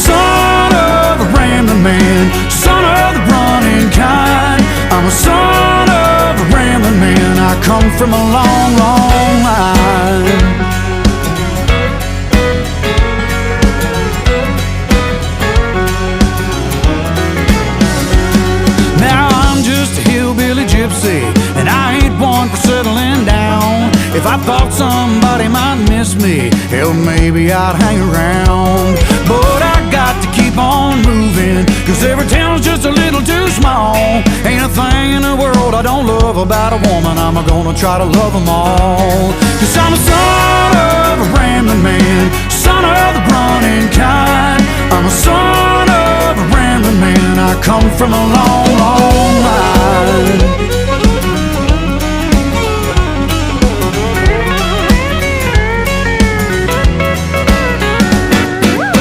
son of a rambling man, son of the running kind. I'm a son of a rambling man. I come from a long, long line. Now I'm just a hillbilly gypsy, and I ain't one for settling down. If I thought somebody might miss me, hell, maybe I'd hang around. But I got to keep on moving, 'cause every town's just a little too small. Ain't a thing in the world I don't love about a woman. I'm gonna try to love them all. 'Cause I'm a son of a rambling man, son of the running kind. I'm a son of a rambling man. I come from a long